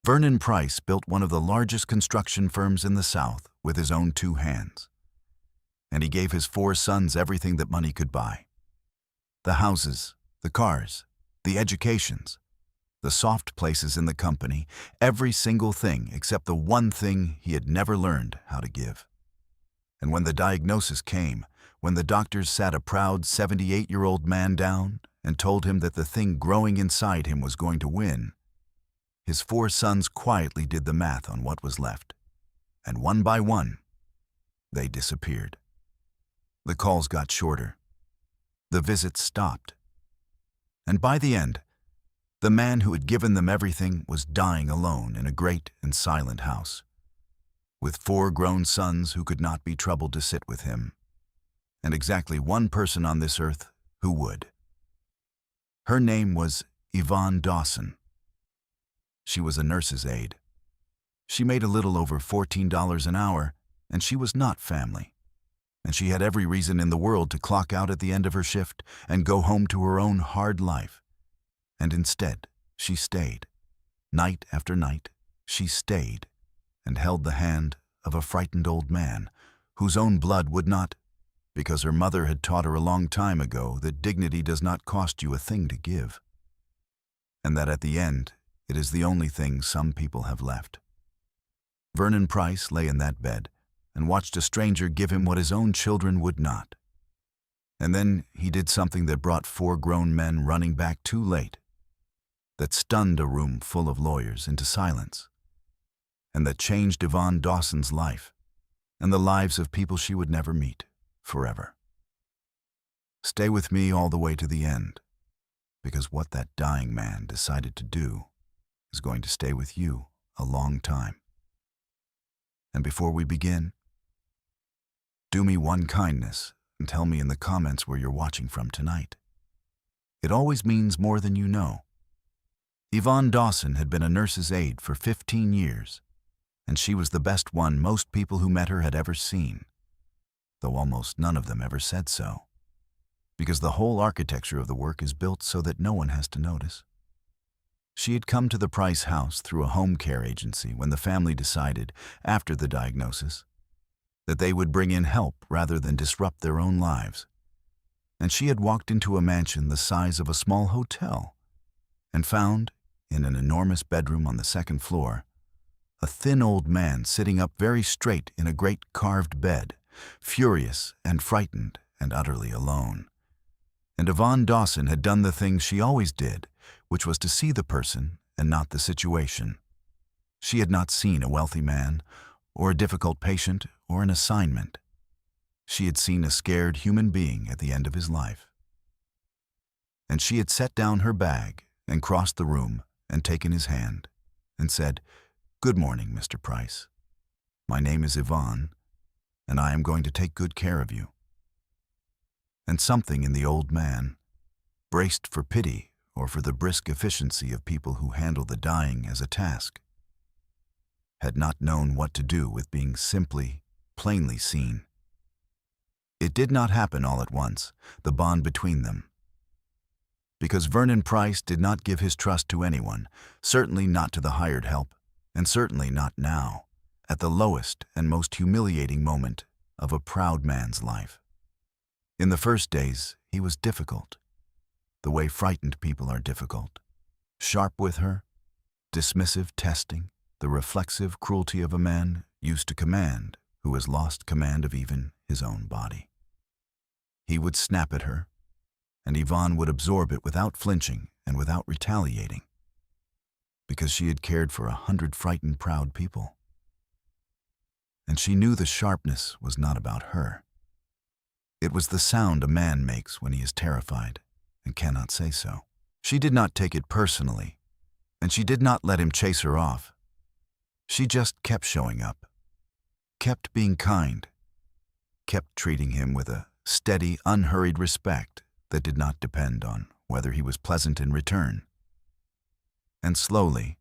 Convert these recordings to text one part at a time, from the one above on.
Vernon Pryce built one of the largest construction firms in the South with his own 2 hands. And he gave his 4 sons everything that money could buy. The houses, the cars, the educations, the soft places in the company, every single thing except the one thing he had never learned how to give. And when the diagnosis came, when the doctors sat a proud 78-year-old man down and told him that the thing growing inside him was going to win, his 4 sons quietly did the math on what was left, and one by one, they disappeared. The calls got shorter. The visits stopped. And by the end, the man who had given them everything was dying alone in a great and silent house, with 4 grown sons who could not be troubled to sit with him, and exactly one person on this earth who would. Her name was Yvonne Dawson. She was a nurse's aide. She made a little over $14 an hour, and she was not family. And she had every reason in the world to clock out at the end of her shift and go home to her own hard life. And instead, she stayed. Night after night, she stayed and held the hand of a frightened old man whose own blood would not, because her mother had taught her a long time ago that dignity does not cost you a thing to give, and that at the end, it is the only thing some people have left. Vernon Pryce lay in that bed and watched a stranger give him what his own children would not. And then he did something that brought 4 grown men running back too late, that stunned a room full of lawyers into silence, and that changed Yvonne Dawson's life and the lives of people she would never meet forever. Stay with me all the way to the end, because what that dying man decided to do is going to stay with you a long time. And before we begin, do me one kindness and tell me in the comments where you're watching from tonight. It always means more than you know. Yvonne Dawson had been a nurse's aide for 15 years, and she was the best one most people who met her had ever seen, though almost none of them ever said so, because the whole architecture of the work is built so that no one has to notice. She had come to the Pryce house through a home care agency when the family decided, after the diagnosis, that they would bring in help rather than disrupt their own lives. And she had walked into a mansion the size of a small hotel and found, in an enormous bedroom on the 2nd floor, a thin old man sitting up very straight in a great carved bed, furious and frightened and utterly alone. And Yvonne Dawson had done the thing she always did, which was to see the person and not the situation. She had not seen a wealthy man, or a difficult patient, or an assignment. She had seen a scared human being at the end of his life. And she had set down her bag and crossed the room and taken his hand and said, "Good morning, Mr. Pryce. My name is Yvonne, and I am going to take good care of you." And something in the old man, braced for pity or for the brisk efficiency of people who handle the dying as a task, had not known what to do with being simply, plainly seen. It did not happen all at once, the bond between them. Because Vernon Pryce did not give his trust to anyone, certainly not to the hired help, and certainly not now, at the lowest and most humiliating moment of a proud man's life. In the first days, he was difficult, the way frightened people are difficult, sharp with her, dismissive, testing, the reflexive cruelty of a man used to command who has lost command of even his own body. He would snap at her, and Yvonne would absorb it without flinching and without retaliating, because she had cared for 100 frightened, proud people. And she knew the sharpness was not about her. It was the sound a man makes when he is terrified and cannot say so. She did not take it personally, and she did not let him chase her off. She just kept showing up, kept being kind, kept treating him with a steady, unhurried respect that did not depend on whether he was pleasant in return. And slowly,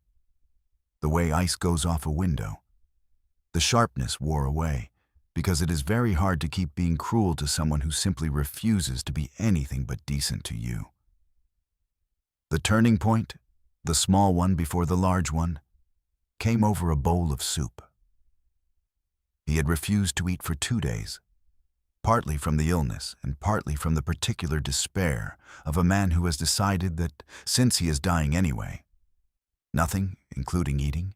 the way ice goes off a window, the sharpness wore away, because it is very hard to keep being cruel to someone who simply refuses to be anything but decent to you. The turning point, the small one before the large one, came over a bowl of soup. He had refused to eat for 2 days, partly from the illness and partly from the particular despair of a man who has decided that, since he is dying anyway, nothing, including eating,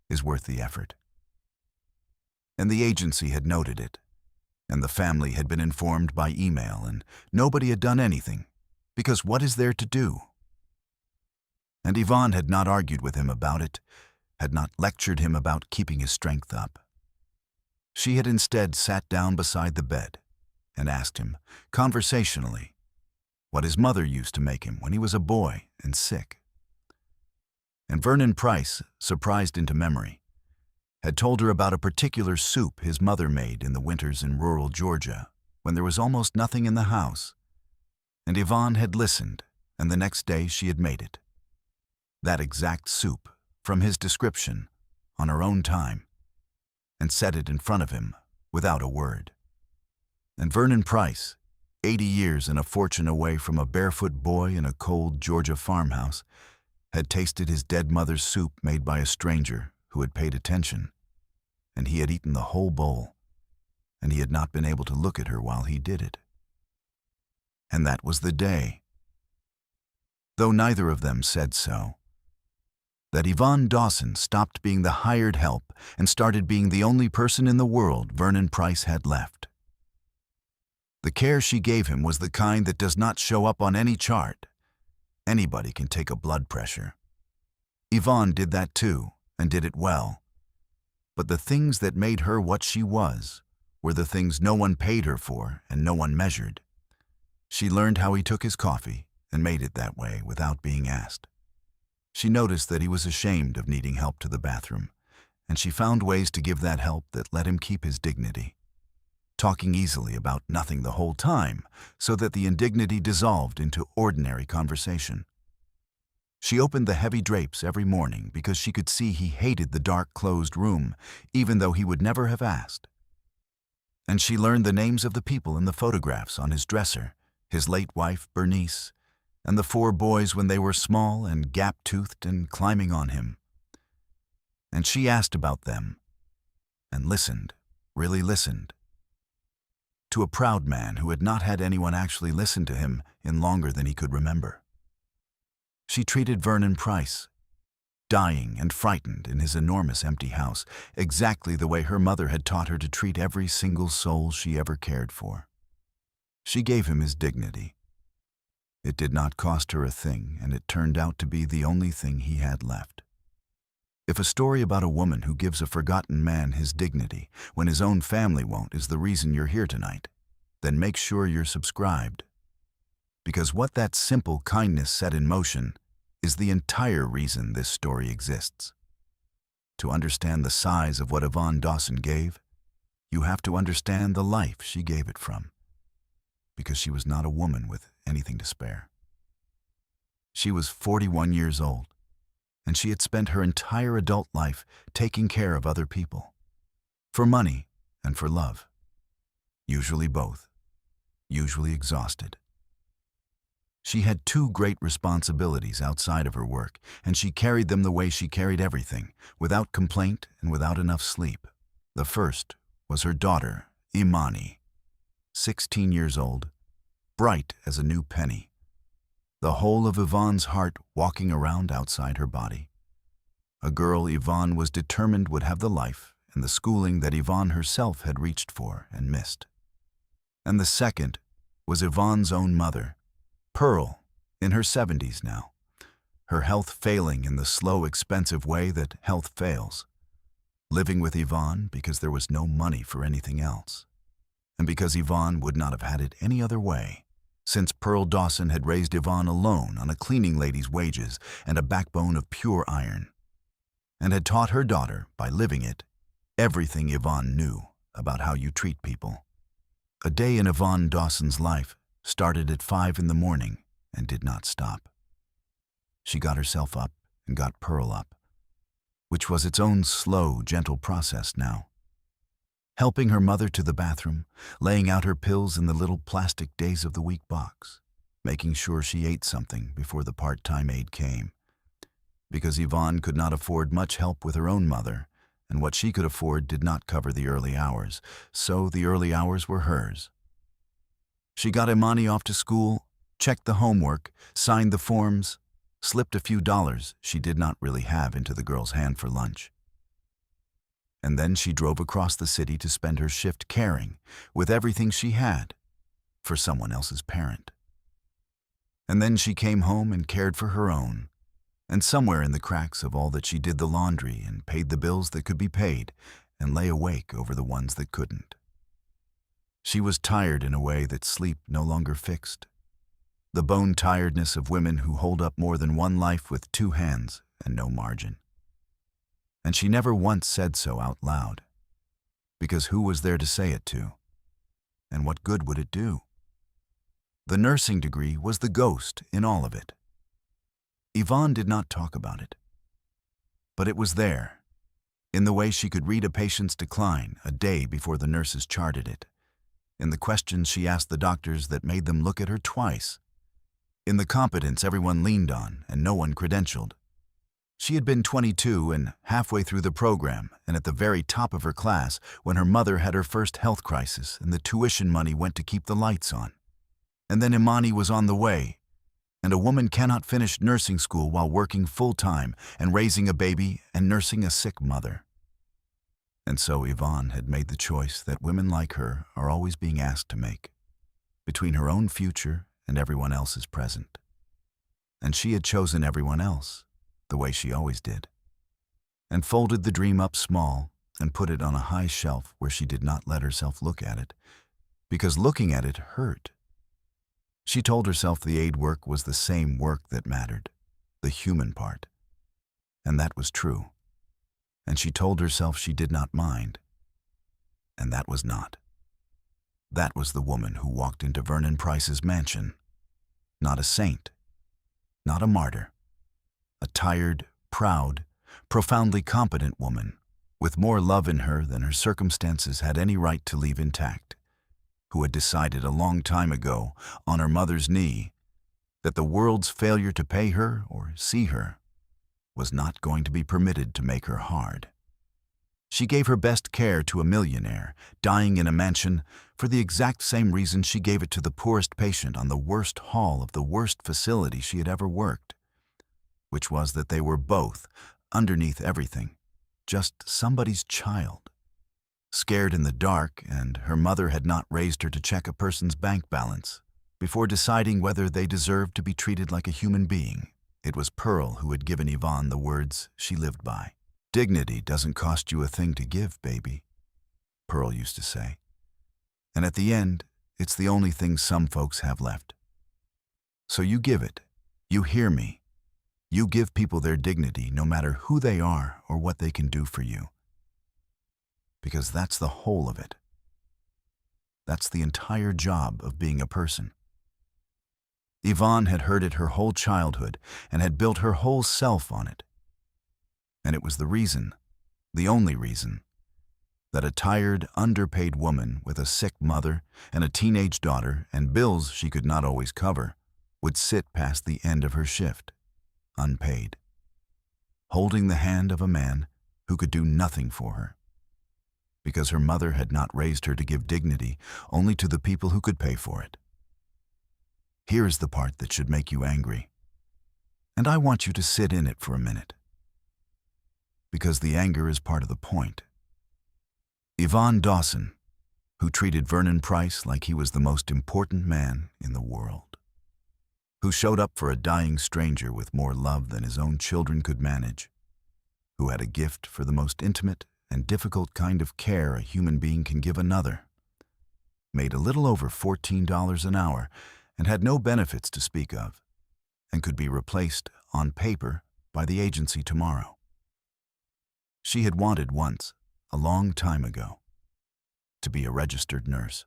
is worth the effort. And the agency had noted it, and the family had been informed by email, and nobody had done anything, because what is there to do? And Yvonne had not argued with him about it, had not lectured him about keeping his strength up. She had instead sat down beside the bed and asked him, conversationally, what his mother used to make him when he was a boy and sick. And Vernon Pryce, surprised into memory, had told her about a particular soup his mother made in the winters in rural Georgia, when there was almost nothing in the house. And Yvonne had listened, and the next day she had made it. That exact soup, from his description, on her own time, and set it in front of him without a word. And Vernon Pryce, 80 years and a fortune away from a barefoot boy in a cold Georgia farmhouse, had tasted his dead mother's soup made by a stranger who had paid attention, and he had eaten the whole bowl, and he had not been able to look at her while he did it. And that was the day, though neither of them said so, that Yvonne Dawson stopped being the hired help and started being the only person in the world Vernon Pryce had left. The care she gave him was the kind that does not show up on any chart. Anybody can take a blood pressure. Yvonne did that too, and did it well. But the things that made her what she was were the things no one paid her for and no one measured. She learned how he took his coffee and made it that way without being asked. She noticed that he was ashamed of needing help to the bathroom, and she found ways to give that help that let him keep his dignity, talking easily about nothing the whole time so that the indignity dissolved into ordinary conversation. She opened the heavy drapes every morning because she could see he hated the dark, closed room, even though he would never have asked. And she learned the names of the people in the photographs on his dresser, his late wife, Bernice, and the 4 boys when they were small and gap-toothed and climbing on him. And she asked about them, and listened, really listened, to a proud man who had not had anyone actually listen to him in longer than he could remember. She treated Vernon Pryce, dying and frightened in his enormous empty house, exactly the way her mother had taught her to treat every single soul she ever cared for. She gave him his dignity. It did not cost her a thing, and it turned out to be the only thing he had left. If a story about a woman who gives a forgotten man his dignity when his own family won't is the reason you're here tonight, then make sure you're subscribed. Because what that simple kindness set in motion is the entire reason this story exists. To understand the size of what Yvonne Dawson gave, you have to understand the life she gave it from. Because she was not a woman with anything to spare. She was 41 years old, and she had spent her entire adult life taking care of other people, for money and for love, usually both, usually exhausted. She had 2 great responsibilities outside of her work, and she carried them the way she carried everything, without complaint and without enough sleep. The first was her daughter, Imani, 16 years old, bright as a new penny, the whole of Yvonne's heart walking around outside her body. A girl Yvonne was determined would have the life and the schooling that Yvonne herself had reached for and missed. And the second was Yvonne's own mother, Pearl, in her 70s now, her health failing in the slow, expensive way that health fails, living with Yvonne because there was no money for anything else. And because Yvonne would not have had it any other way, since Pearl Dawson had raised Yvonne alone on a cleaning lady's wages and a backbone of pure iron, and had taught her daughter, by living it, everything Yvonne knew about how you treat people. A day in Yvonne Dawson's life started at 5 in the morning and did not stop. She got herself up and got Pearl up, which was its own slow, gentle process now. Helping her mother to the bathroom, laying out her pills in the little plastic days of the week box, making sure she ate something before the part-time aide came, because Yvonne could not afford much help with her own mother, and what she could afford did not cover the early hours, so the early hours were hers. She got Imani off to school, checked the homework, signed the forms, slipped a few dollars she did not really have into the girl's hand for lunch. And then she drove across the city to spend her shift caring, with everything she had, for someone else's parent. And then she came home and cared for her own, and somewhere in the cracks of all that she did the laundry and paid the bills that could be paid and lay awake over the ones that couldn't. She was tired in a way that sleep no longer fixed. The bone tiredness of women who hold up more than one life with two hands and no margin. And she never once said so out loud, because who was there to say it to? And what good would it do? The nursing degree was the ghost in all of it. Yvonne did not talk about it. But it was there, in the way she could read a patient's decline a day before the nurses charted it, in the questions she asked the doctors that made them look at her twice, in the competence everyone leaned on and no one credentialed. She had been 22 and halfway through the program and at the very top of her class when her mother had her first health crisis and the tuition money went to keep the lights on. And then Imani was on the way, and a woman cannot finish nursing school while working full-time and raising a baby and nursing a sick mother. And so Yvonne had made the choice that women like her are always being asked to make, between her own future and everyone else's present. And she had chosen everyone else, the way she always did, and folded the dream up small and put it on a high shelf where she did not let herself look at it, because looking at it hurt. She told herself the aid work was the same work that mattered, the human part. And that was true. And she told herself she did not mind. And that was not. That was the woman who walked into Vernon Pryce's mansion. Not a saint. Not a martyr. A tired, proud, profoundly competent woman, with more love in her than her circumstances had any right to leave intact, who had decided a long time ago, on her mother's knee, that the world's failure to pay her or see her was not going to be permitted to make her hard. She gave her best care to a millionaire, dying in a mansion, for the exact same reason she gave it to the poorest patient on the worst hall of the worst facility she had ever worked, which was that they were both, underneath everything, just somebody's child. Scared in the dark, and her mother had not raised her to check a person's bank balance before deciding whether they deserved to be treated like a human being. It was Pearl who had given Yvonne the words she lived by. "Dignity doesn't cost you a thing to give, baby," Pearl used to say. And at the end, it's the only thing some folks have left. So you give it. You hear me. You give people their dignity no matter who they are or what they can do for you. Because that's the whole of it. That's the entire job of being a person. Yvonne had heard it her whole childhood and had built her whole self on it. And it was the reason, the only reason, that a tired, underpaid woman with a sick mother and a teenage daughter and bills she could not always cover would sit past the end of her shift, unpaid, holding the hand of a man who could do nothing for her, because her mother had not raised her to give dignity only to the people who could pay for it. Here is the part that should make you angry, and I want you to sit in it for a minute, because the anger is part of the point. Yvonne Dawson, who treated Vernon Pryce like he was the most important man in the world, who showed up for a dying stranger with more love than his own children could manage, who had a gift for the most intimate and difficult kind of care a human being can give another, made a little over $14 an hour and had no benefits to speak of, and could be replaced on paper by the agency tomorrow. She had wanted once, a long time ago, to be a registered nurse.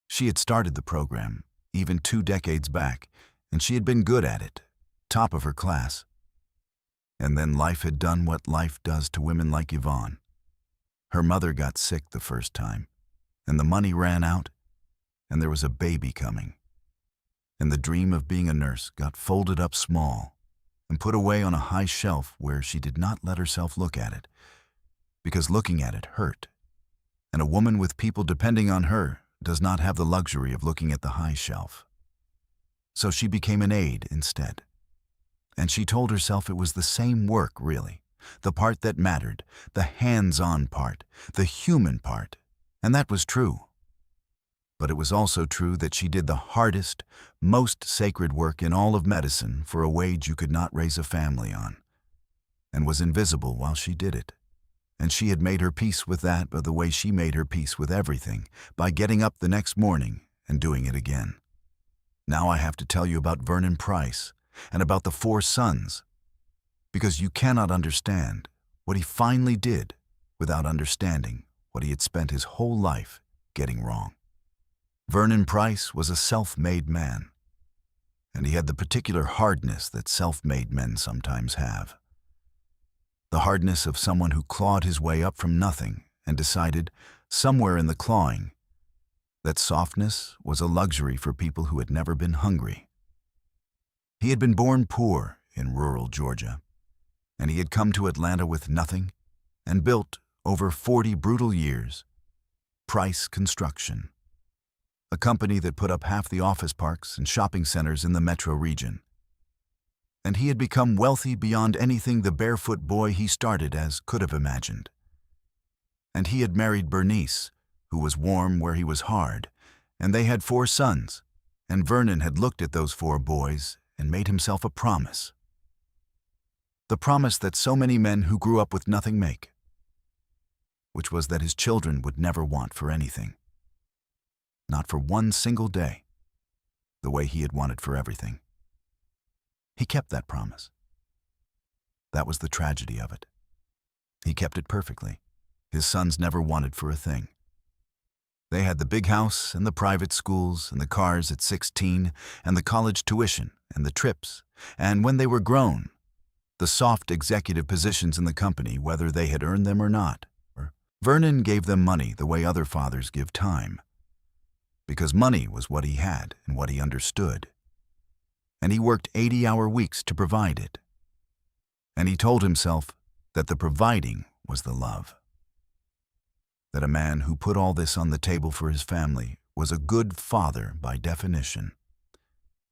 She had started the program, even 2 decades back, and she had been good at it, top of her class. And then life had done what life does to women like Yvonne. Her mother got sick the first time, and the money ran out, and there was a baby coming. And the dream of being a nurse got folded up small and put away on a high shelf where she did not let herself look at it, because looking at it hurt, and a woman with people depending on her does not have the luxury of looking at the high shelf. So she became an aide instead. And she told herself it was the same work, really, the part that mattered, the hands-on part, the human part, and that was true. But it was also true that she did the hardest, most sacred work in all of medicine for a wage you could not raise a family on, and was invisible while she did it. And she had made her peace with that by the way she made her peace with everything, by getting up the next morning and doing it again. Now I have to tell you about Vernon Pryce and about the 4 sons, because you cannot understand what he finally did without understanding what he had spent his whole life getting wrong. Vernon Pryce was a self-made man, and he had the particular hardness that self-made men sometimes have. The hardness of someone who clawed his way up from nothing and decided, somewhere in the clawing, that softness was a luxury for people who had never been hungry. He had been born poor in rural Georgia, and he had come to Atlanta with nothing and built, over 40 brutal years, Pryce Construction, a company that put up half the office parks and shopping centers in the metro region. And he had become wealthy beyond anything the barefoot boy he started as could have imagined. And he had married Bernice, who was warm where he was hard, and they had 4 sons, and Vernon had looked at those 4 boys and made himself a promise. The promise that so many men who grew up with nothing make, which was that his children would never want for anything. Not for one single day, the way he had wanted for everything. He kept that promise. That was the tragedy of it. He kept it perfectly. His sons never wanted for a thing. They had the big house and the private schools and the cars at 16 and the college tuition and the trips, and when they were grown, the soft executive positions in the company, whether they had earned them or not. Vernon gave them money the way other fathers give time, because money was what he had and what he understood. And he worked 80-hour weeks to provide it. And he told himself that the providing was the love. That a man who put all this on the table for his family was a good father by definition.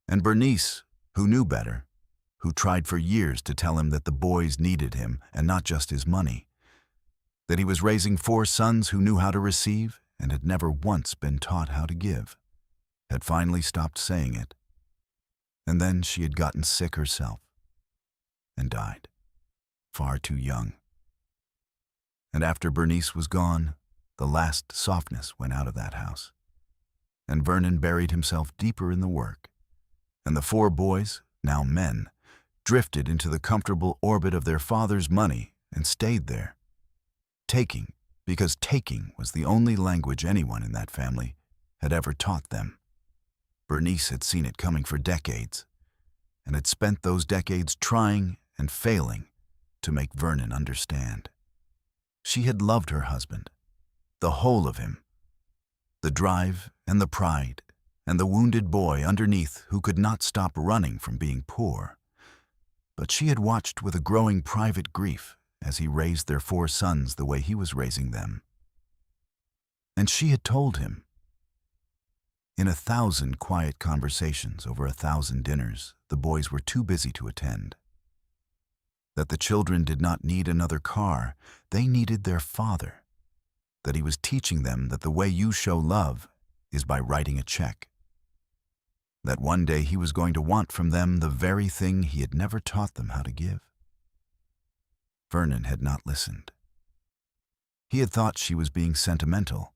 And Bernice, who knew better, who tried for years to tell him that the boys needed him and not just his money, that he was raising 4 sons who knew how to receive and had never once been taught how to give, had finally stopped saying it. And then she had gotten sick herself and died, far too young. And after Bernice was gone, the last softness went out of that house, and Vernon buried himself deeper in the work, and the 4 boys, now men, drifted into the comfortable orbit of their father's money and stayed there, taking, because taking was the only language anyone in that family had ever taught them. Bernice had seen it coming for decades, and had spent those decades trying and failing to make Vernon understand. She had loved her husband, the whole of him, the drive and the pride and the wounded boy underneath who could not stop running from being poor. But she had watched with a growing private grief as he raised their 4 sons the way he was raising them. And she had told him, in 1,000 quiet conversations over 1,000 dinners the boys were too busy to attend, that the children did not need another car, they needed their father, that he was teaching them that the way you show love is by writing a check, that one day he was going to want from them the very thing he had never taught them how to give. Vernon had not listened. He had thought she was being sentimental,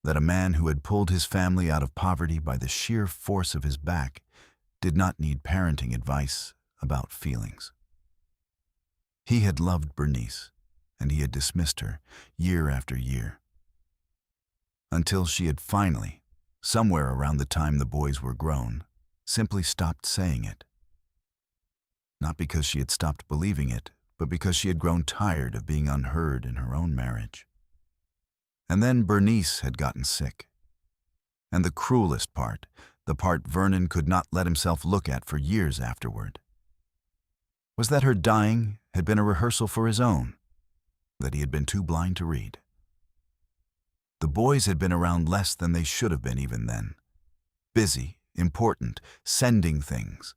that a man who had pulled his family out of poverty by the sheer force of his back did not need parenting advice about feelings. He had loved Bernice, and he had dismissed her year after year, until she had finally, somewhere around the time the boys were grown, simply stopped saying it. Not because she had stopped believing it, but because she had grown tired of being unheard in her own marriage. And then Bernice had gotten sick. And the cruelest part, the part Vernon could not let himself look at for years afterward, was that her dying had been a rehearsal for his own, that he had been too blind to read. The boys had been around less than they should have been even then. Busy, important, sending things.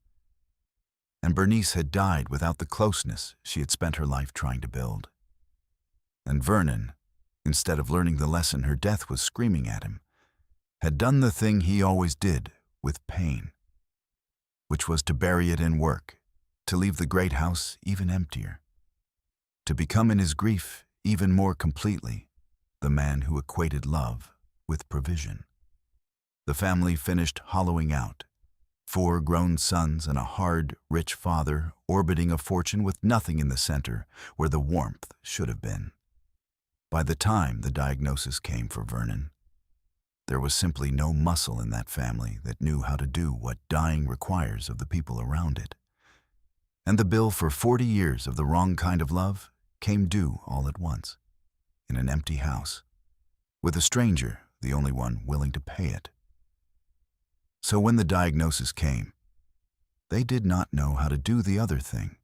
And Bernice had died without the closeness she had spent her life trying to build. And Vernon, instead of learning the lesson her death was screaming at him, had done the thing he always did with pain, which was to bury it in work, to leave the great house even emptier, to become in his grief even more completely the man who equated love with provision. The family finished hollowing out, 4 grown sons and a hard, rich father orbiting a fortune with nothing in the center where the warmth should have been. By the time the diagnosis came for Vernon, there was simply no muscle in that family that knew how to do what dying requires of the people around it. And the bill for 40 years of the wrong kind of love came due all at once, in an empty house, with a stranger the only one willing to pay it. So when the diagnosis came, they did not know how to do the other thing.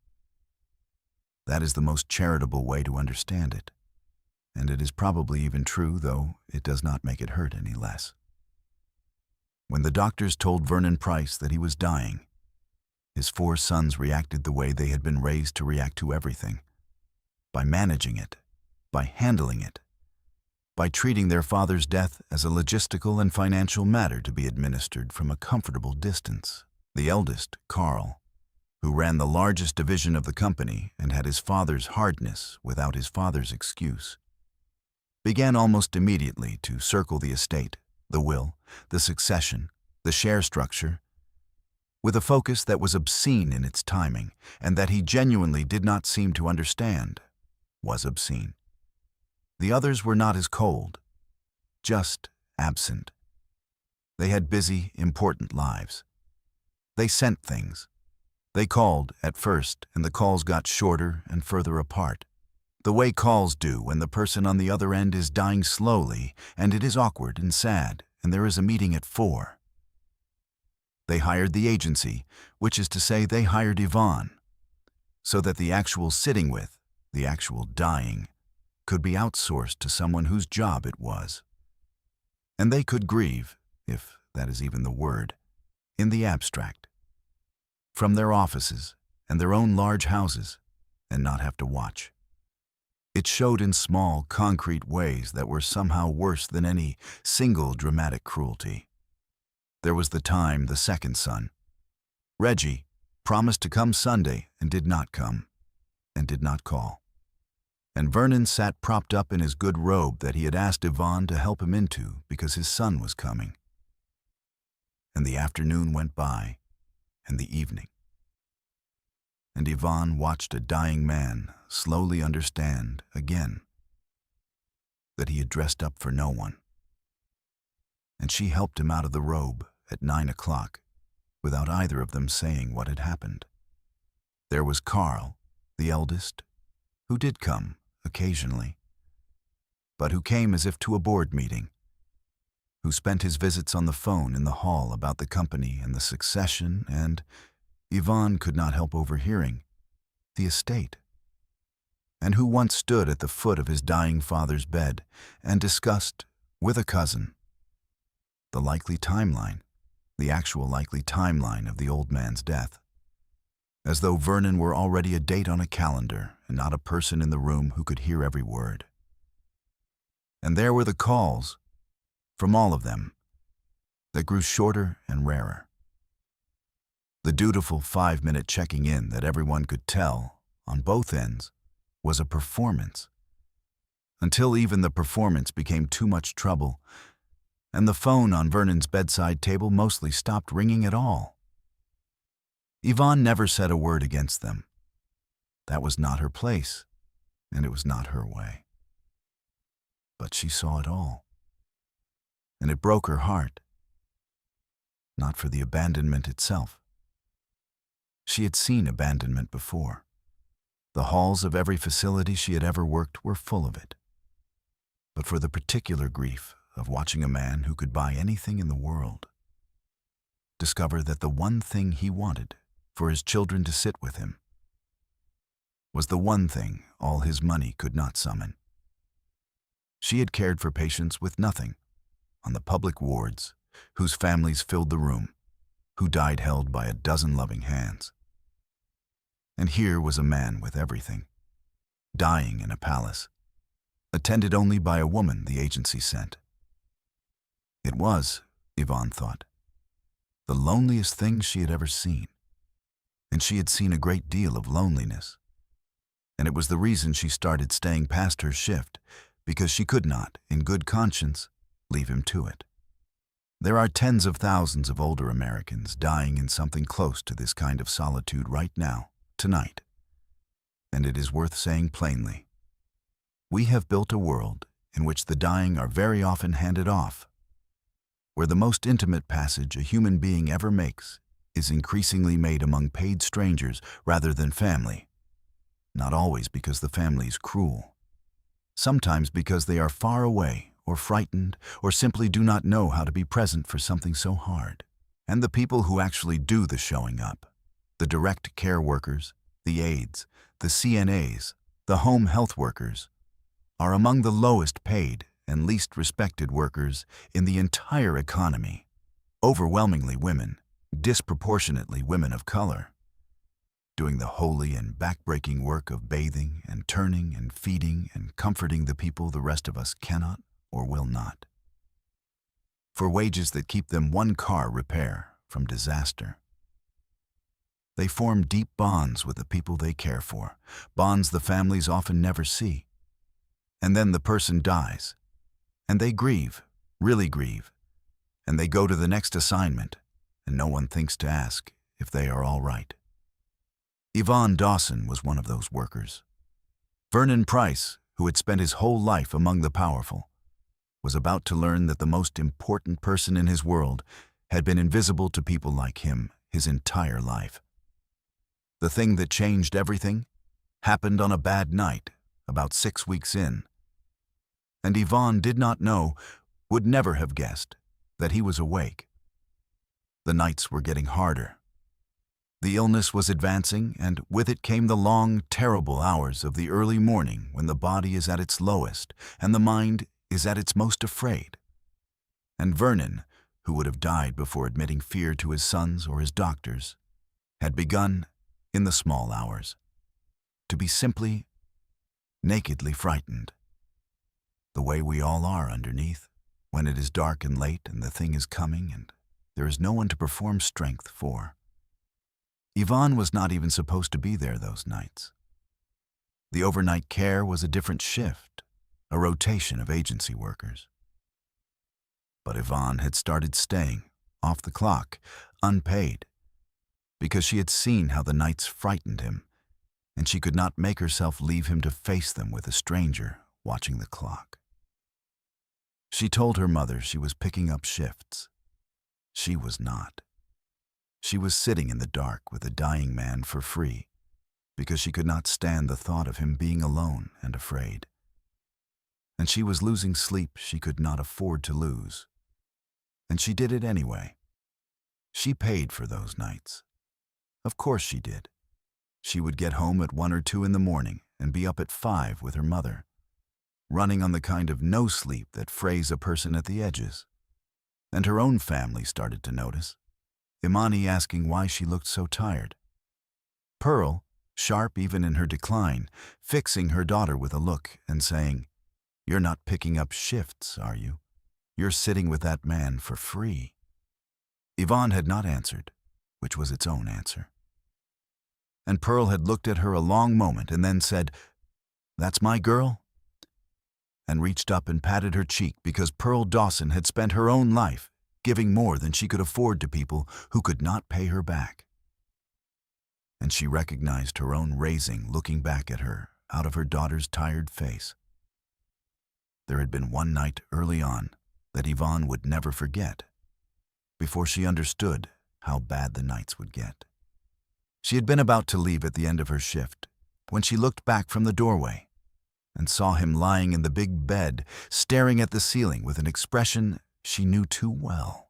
That is the most charitable way to understand it, and it is probably even true, though it does not make it hurt any less. When the doctors told Vernon Pryce that he was dying, his 4 sons reacted the way they had been raised to react to everything, by managing it, by handling it, by treating their father's death as a logistical and financial matter to be administered from a comfortable distance. The eldest, Carl, who ran the largest division of the company and had his father's hardness without his father's excuse, began almost immediately to circle the estate, the will, the succession, the share structure, with a focus that was obscene in its timing and that he genuinely did not seem to understand was obscene. The others were not as cold, just absent. They had busy, important lives. They sent things. They called at first, and the calls got shorter and further apart, the way calls do when the person on the other end is dying slowly and it is awkward and sad and there is a meeting at 4. They hired the agency, which is to say they hired Yvonne, so that the actual sitting with, the actual dying, could be outsourced to someone whose job it was. And they could grieve, if that is even the word, in the abstract, from their offices and their own large houses, and not have to watch. It showed in small, concrete ways that were somehow worse than any single dramatic cruelty. There was the time the second son, Reggie, promised to come Sunday and did not come, and did not call. And Vernon sat propped up in his good robe that he had asked Yvonne to help him into because his son was coming. And the afternoon went by, and the evening. And Yvonne watched a dying man slowly understand, again, that he had dressed up for no one. And she helped him out of the robe at 9 o'clock, without either of them saying what had happened. There was Carl, the eldest, who did come occasionally, but who came as if to a board meeting, who spent his visits on the phone in the hall about the company and the succession and, Yvonne could not help overhearing, the estate, and who once stood at the foot of his dying father's bed and discussed, with a cousin, the likely timeline, the actual likely timeline of the old man's death, as though Vernon were already a date on a calendar and not a person in the room who could hear every word. And there were the calls, from all of them, that grew shorter and rarer. The dutiful 5-minute checking in that everyone could tell, on both ends, was a performance, until even the performance became too much trouble, and the phone on Vernon's bedside table mostly stopped ringing at all. Yvonne never said a word against them. That was not her place, and it was not her way. But she saw it all, and it broke her heart, not for the abandonment itself. She had seen abandonment before. The halls of every facility she had ever worked were full of it. But for the particular grief of watching a man who could buy anything in the world discover that the one thing he wanted for his children to sit with him was the one thing all his money could not summon. She had cared for patients with nothing, on the public wards, whose families filled the room, who died held by a dozen loving hands. And here was a man with everything, dying in a palace, attended only by a woman the agency sent. It was, Yvonne thought, the loneliest thing she had ever seen, and she had seen a great deal of loneliness. And it was the reason she started staying past her shift, because she could not, in good conscience, leave him to it. There are tens of thousands of older Americans dying in something close to this kind of solitude right now, tonight. And it is worth saying plainly, we have built a world in which the dying are very often handed off, where the most intimate passage a human being ever makes is increasingly made among paid strangers rather than family, not always because the family is cruel, sometimes because they are far away or frightened or simply do not know how to be present for something so hard. And the people who actually do the showing up, the direct care workers, the aides, the CNAs, the home health workers, are among the lowest paid and least respected workers in the entire economy, overwhelmingly women, disproportionately women of color, doing the holy and backbreaking work of bathing and turning and feeding and comforting the people the rest of us cannot or will not, for wages that keep them one car repair from disaster. They form deep bonds with the people they care for, bonds the families often never see. And then the person dies, and they grieve, really grieve, and they go to the next assignment, and no one thinks to ask if they are all right. Yvonne Dawson was one of those workers. Vernon Pryce, who had spent his whole life among the powerful, was about to learn that the most important person in his world had been invisible to people like him his entire life. The thing that changed everything happened on a bad night, about 6 weeks in. And Yvonne did not know, would never have guessed, that he was awake. The nights were getting harder. The illness was advancing, and with it came the long, terrible hours of the early morning when the body is at its lowest and the mind is at its most afraid. And Vernon, who would have died before admitting fear to his sons or his doctors, had begun, in the small hours, to be simply, nakedly frightened, the way we all are underneath, when it is dark and late and the thing is coming and there is no one to perform strength for. Yvonne was not even supposed to be there those nights. The overnight care was a different shift, a rotation of agency workers. But Yvonne had started staying, off the clock, unpaid, because she had seen how the nights frightened him, and she could not make herself leave him to face them with a stranger watching the clock. She told her mother she was picking up shifts. She was not. She was sitting in the dark with a dying man for free, because she could not stand the thought of him being alone and afraid. And she was losing sleep she could not afford to lose. And she did it anyway. She paid for those nights. Of course she did. She would get home at 1 or 2 in the morning and be up at 5 with her mother, running on the kind of no sleep that frays a person at the edges. And her own family started to notice, Imani asking why she looked so tired. Pearl, sharp even in her decline, fixing her daughter with a look and saying, "You're not picking up shifts, are you? You're sitting with that man for free." Yvonne had not answered, which was its own answer. And Pearl had looked at her a long moment and then said, "That's my girl?" and reached up and patted her cheek because Pearl Dawson had spent her own life giving more than she could afford to people who could not pay her back. And she recognized her own raising looking back at her out of her daughter's tired face. There had been one night early on that Yvonne would never forget, before she understood how bad the nights would get. She had been about to leave at the end of her shift when she looked back from the doorway and saw him lying in the big bed, staring at the ceiling with an expression she knew too well.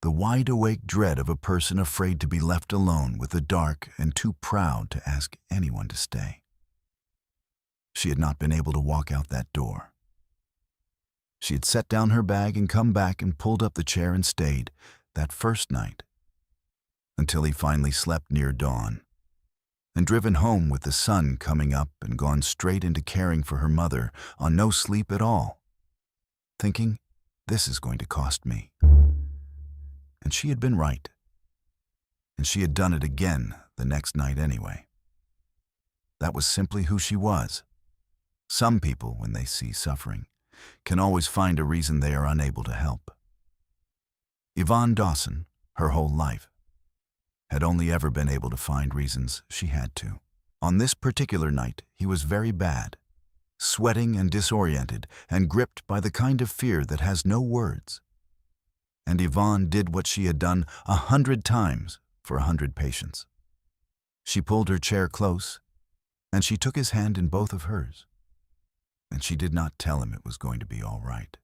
the wide-awake dread of a person afraid to be left alone with the dark and too proud to ask anyone to stay. She had not been able to walk out that door. She had set down her bag and come back and pulled up the chair and stayed, that first night, until he finally slept near dawn, and driven home with the sun coming up and gone straight into caring for her mother on no sleep at all, thinking, this is going to cost me. And she had been right. And she had done it again the next night anyway. That was simply who she was. Some people, when they see suffering, can always find a reason they are unable to help. Yvonne Dawson, her whole life, had only ever been able to find reasons she had to. On this particular night, he was very bad, sweating and disoriented and gripped by the kind of fear that has no words. And Yvonne did what she had done 100 times for 100 patients. She pulled her chair close, and she took his hand in both of hers. And she did not tell him it was going to be all right.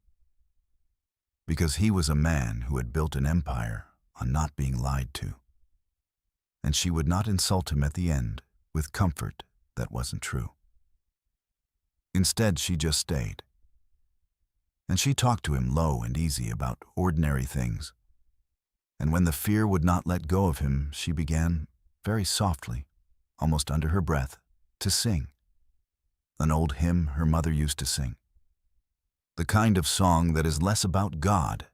Because he was a man who had built an empire on not being lied to. And she would not insult him at the end with comfort that wasn't true. Instead, she just stayed. And she talked to him low and easy about ordinary things. And when the fear would not let go of him, she began, very softly, almost under her breath, to sing. An old hymn her mother used to sing. The kind of song that is less about God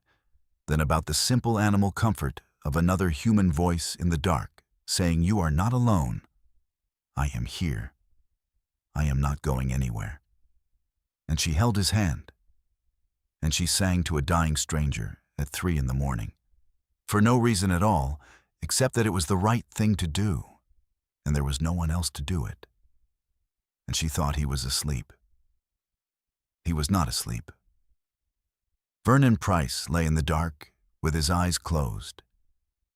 than about the simple animal comfort of another human voice in the dark, saying, you are not alone. I am here. I am not going anywhere. And she held his hand. And she sang to a dying stranger at 3 a.m, for no reason at all, except that it was the right thing to do, and there was no one else to do it. And she thought he was asleep. He was not asleep. Vernon Pryce lay in the dark with his eyes closed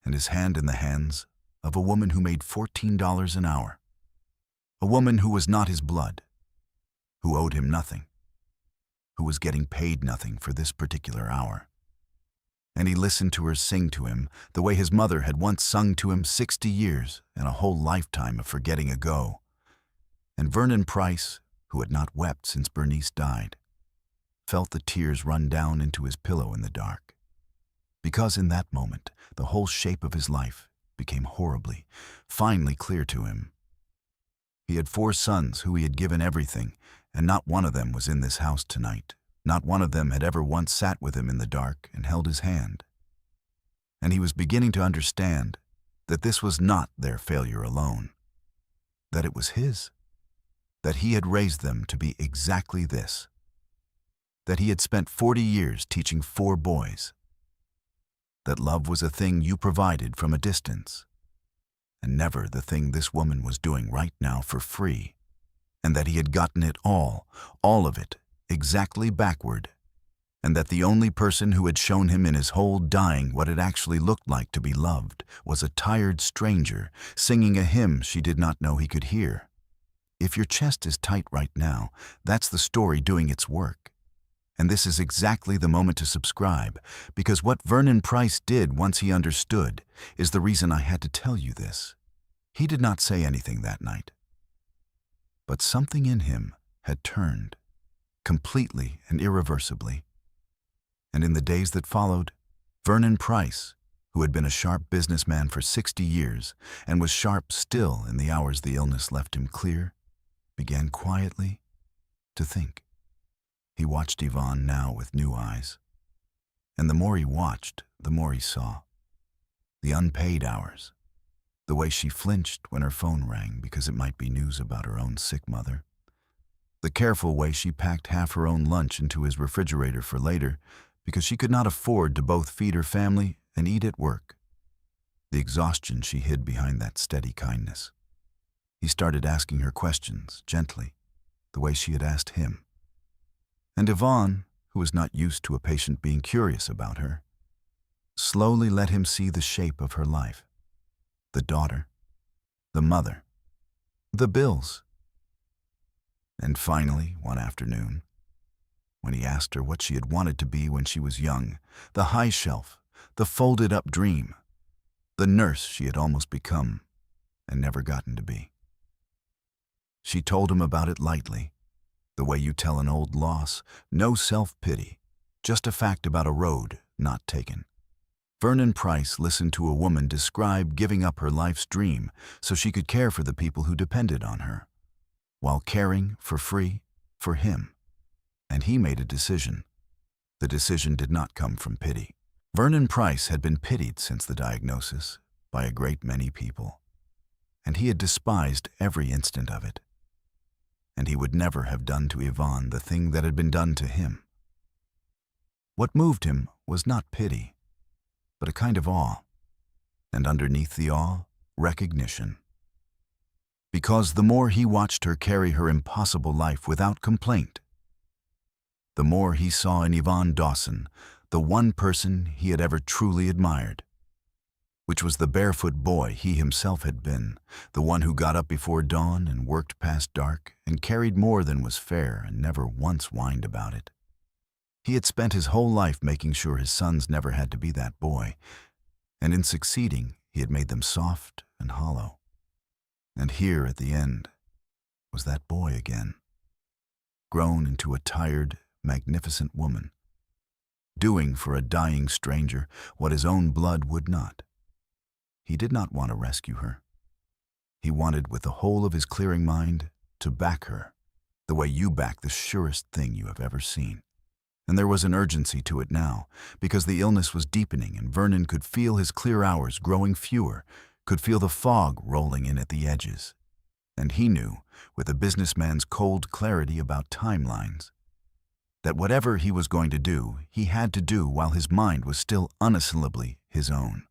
and his hand in the hands of a woman who made $14 an hour, a woman who was not his blood, who owed him nothing, who was getting paid nothing for this particular hour. And he listened to her sing to him the way his mother had once sung to him 60 years and a whole lifetime of forgetting ago. And Vernon Pryce, who had not wept since Bernice died, felt the tears run down into his pillow in the dark. Because in that moment, the whole shape of his life became horribly, finally clear to him. He had 4 sons who he had given everything, and not one of them was in this house tonight. Not one of them had ever once sat with him in the dark and held his hand. And he was beginning to understand that this was not their failure alone, that it was his, that he had raised them to be exactly this, that he had spent 40 years teaching 4 boys, that love was a thing you provided from a distance, and never the thing this woman was doing right now for free, and that he had gotten it all of it, exactly backward, and that the only person who had shown him in his whole dying what it actually looked like to be loved was a tired stranger singing a hymn she did not know he could hear. If your chest is tight right now, that's the story doing its work. And this is exactly the moment to subscribe, because what Vernon Pryce did once he understood is the reason I had to tell you this. He did not say anything that night. But something in him had turned, completely and irreversibly. And in the days that followed, Vernon Pryce, who had been a sharp businessman for 60 years and was sharp still in the hours the illness left him clear, began quietly to think. He watched Yvonne now with new eyes. And the more he watched, the more he saw. The unpaid hours, the way she flinched when her phone rang because it might be news about her own sick mother, the careful way she packed half her own lunch into his refrigerator for later because she could not afford to both feed her family and eat at work, the exhaustion she hid behind that steady kindness. He started asking her questions, gently, the way she had asked him. And Yvonne, who was not used to a patient being curious about her, slowly let him see the shape of her life, the daughter, the mother, the bills. And finally, one afternoon, when he asked her what she had wanted to be when she was young, the high shelf, the folded-up dream, the nurse she had almost become and never gotten to be. She told him about it lightly, the way you tell an old loss, no self-pity, just a fact about a road not taken. Vernon Pryce listened to a woman describe giving up her life's dream so she could care for the people who depended on her, while caring for free for him. And he made a decision. The decision did not come from pity. Vernon Pryce had been pitied since the diagnosis by a great many people, and he had despised every instant of it. And he would never have done to Yvonne the thing that had been done to him. What moved him was not pity, but a kind of awe, and underneath the awe, recognition. Because the more he watched her carry her impossible life without complaint, the more he saw in Yvonne Dawson the one person he had ever truly admired, which was the barefoot boy he himself had been, the one who got up before dawn and worked past dark and carried more than was fair and never once whined about it. He had spent his whole life making sure his sons never had to be that boy, and in succeeding, he had made them soft and hollow. And here at the end was that boy again, grown into a tired, magnificent woman, doing for a dying stranger what his own blood would not. He did not want to rescue her. He wanted, with the whole of his clearing mind, to back her, the way you back the surest thing you have ever seen. And there was an urgency to it now, because the illness was deepening and Vernon could feel his clear hours growing fewer, could feel the fog rolling in at the edges. And he knew, with a businessman's cold clarity about timelines, that whatever he was going to do, he had to do while his mind was still unassailably his own,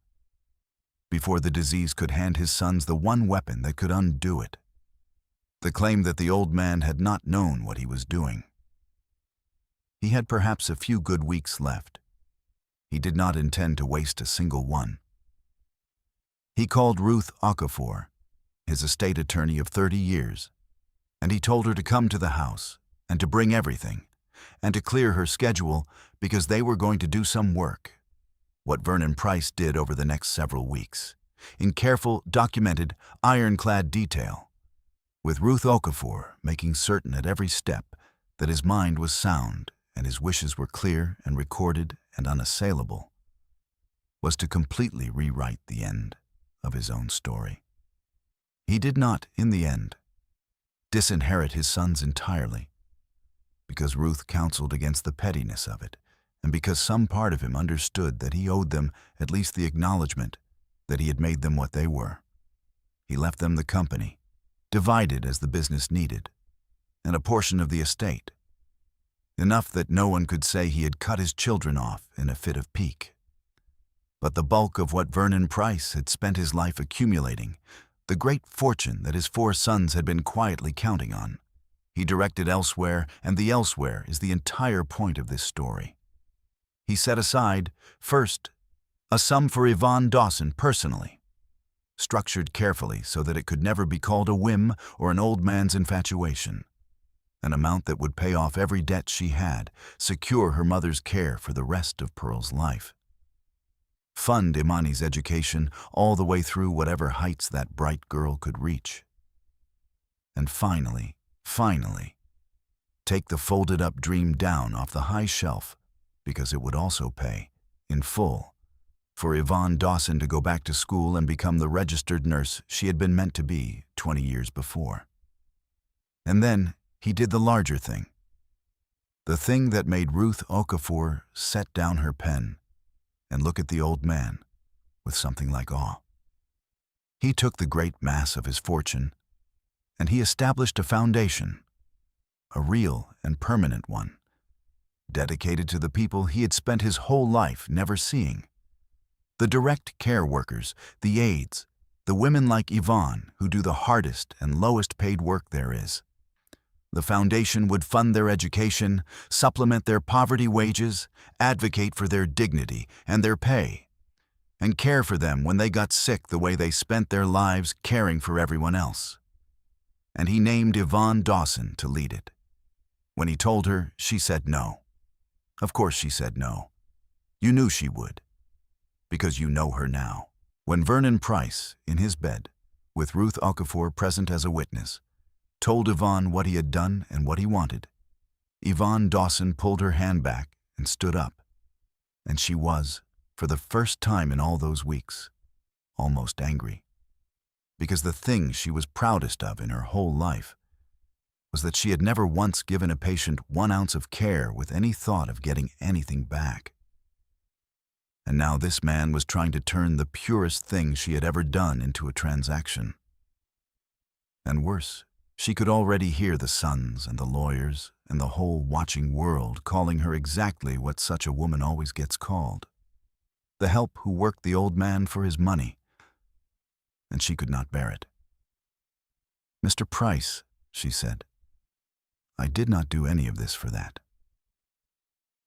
before the disease could hand his sons the one weapon that could undo it, the claim that the old man had not known what he was doing. He had perhaps a few good weeks left. He did not intend to waste a single one. He called Ruth Okafor, his estate attorney of 30 years, and he told her to come to the house and to bring everything, and to clear her schedule because they were going to do some work, what Vernon Pryce did over the next several weeks, in careful, documented, ironclad detail, with Ruth Okafor making certain at every step that his mind was sound and his wishes were clear and recorded and unassailable, was to completely rewrite the end of his own story. He did not, in the end, disinherit his sons entirely, because Ruth counseled against the pettiness of it, and because some part of him understood that he owed them at least the acknowledgement that he had made them what they were. He left them the company, divided as the business needed, and a portion of the estate, enough that no one could say he had cut his children off in a fit of pique. But the bulk of what Vernon Pryce had spent his life accumulating, the great fortune that his 4 sons had been quietly counting on, he directed elsewhere, and the elsewhere is the entire point of this story. He set aside, first, a sum for Yvonne Dawson personally, structured carefully so that it could never be called a whim or an old man's infatuation, an amount that would pay off every debt she had, secure her mother's care for the rest of Pearl's life, fund Imani's education all the way through whatever heights that bright girl could reach, and finally, take the folded-up dream down off the high shelf because it would also pay, in full, for Yvonne Dawson to go back to school and become the registered nurse she had been meant to be 20 years before. And then he did the larger thing, the thing that made Ruth Okafor set down her pen and look at the old man with something like awe. He took the great mass of his fortune and he established a foundation, a real and permanent one, dedicated to the people he had spent his whole life never seeing, the direct care workers, the aides, the women like Yvonne who do the hardest and lowest paid work there is. The foundation would fund their education, supplement their poverty wages, advocate for their dignity and their pay, and care for them when they got sick the way they spent their lives caring for everyone else. And he named Yvonne Dawson to lead it. When he told her, she said no. Of course she said no. You knew she would. because you know her now. When Vernon Pryce, in his bed, with Ruth Okafor present as a witness, told Yvonne what he had done and what he wanted, Yvonne Dawson pulled her hand back and stood up. And she was, for the first time in all those weeks, almost angry. Because the thing she was proudest of in her whole life was that she had never once given a patient 1 ounce of care with any thought of getting anything back. And now this man was trying to turn the purest thing she had ever done into a transaction. And worse, she could already hear the sons and the lawyers and the whole watching world calling her exactly what such a woman always gets called: the help who worked the old man for his money. And she could not bear it. "Mr. Pryce," she said, "I did not do any of this for that.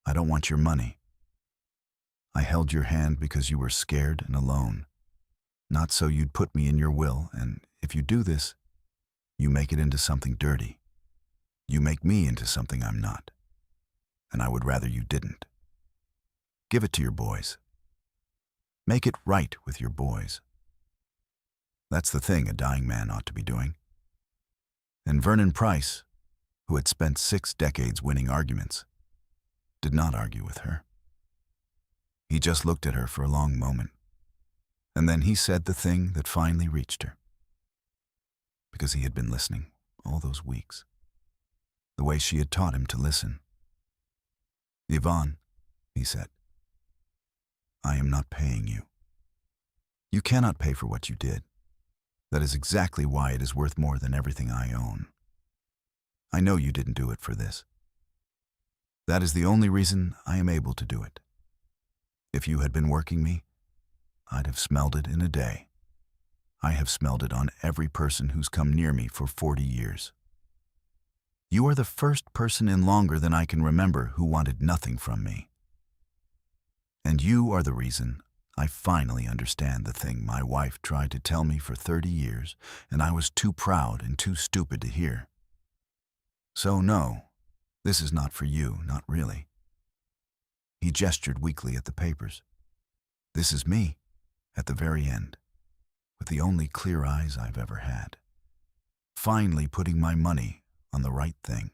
I don't want your money. I held your hand because you were scared and alone, not so you'd put me in your will, and if you do this, you make it into something dirty. You make me into something I'm not, and I would rather you didn't. Give it to your boys. Make it right with your boys. That's the thing a dying man ought to be doing." And Vernon Pryce, who had spent 6 decades winning arguments, did not argue with her. He just looked at her for a long moment, and then he said the thing that finally reached her. Because he had been listening all those weeks, the way she had taught him to listen. "Yvonne," he said, "I am not paying you. You cannot pay for what you did. That is exactly why it is worth more than everything I own. I know you didn't do it for this. That is the only reason I am able to do it. If you had been working me, I'd have smelled it in a day. I have smelled it on every person who's come near me for 40 years. You are the first person in longer than I can remember who wanted nothing from me. And you are the reason I finally understand the thing my wife tried to tell me for 30 years, and I was too proud and too stupid to hear. So no, this is not for you, not really." He gestured weakly at the papers. "This is me, at the very end, with the only clear eyes I've ever had. Finally putting my money on the right thing.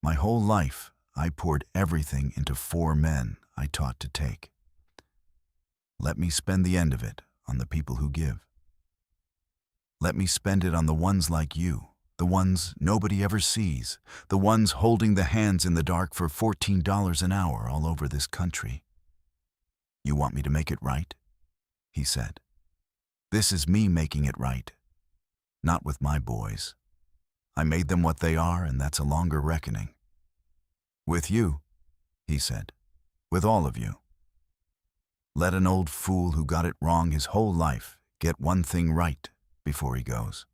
My whole life, I poured everything into 4 men I taught to take. Let me spend the end of it on the people who give. Let me spend it on the ones like you, the ones nobody ever sees, the ones holding the hands in the dark for $14 an hour all over this country. You want me to make it right?" he said. "This is me making it right, not with my boys. I made them what they are, and that's a longer reckoning. With you," he said, "with all of you. Let an old fool who got it wrong his whole life get one thing right before he goes."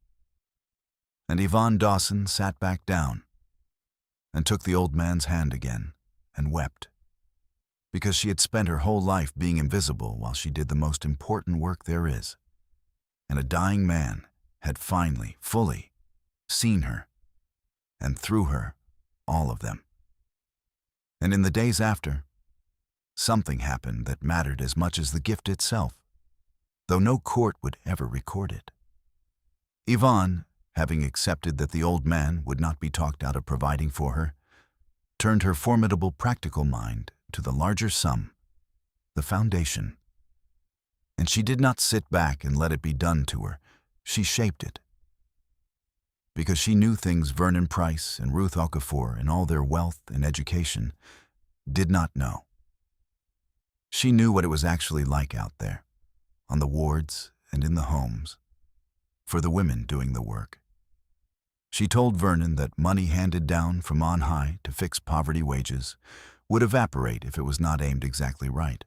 And Yvonne Dawson sat back down and took the old man's hand again and wept, because she had spent her whole life being invisible while she did the most important work there is, and a dying man had finally, fully seen her, and through her, all of them. And in the days after, something happened that mattered as much as the gift itself, though no court would ever record it. Yvonne, having accepted that the old man would not be talked out of providing for her, turned her formidable practical mind to the larger sum, the foundation. And she did not sit back and let it be done to her. She shaped it. Because she knew things Vernon Pryce and Ruth Okafor, in all their wealth and education, did not know. She knew what it was actually like out there, on the wards and in the homes, for the women doing the work. She told Vernon that money handed down from on high to fix poverty wages would evaporate if it was not aimed exactly right.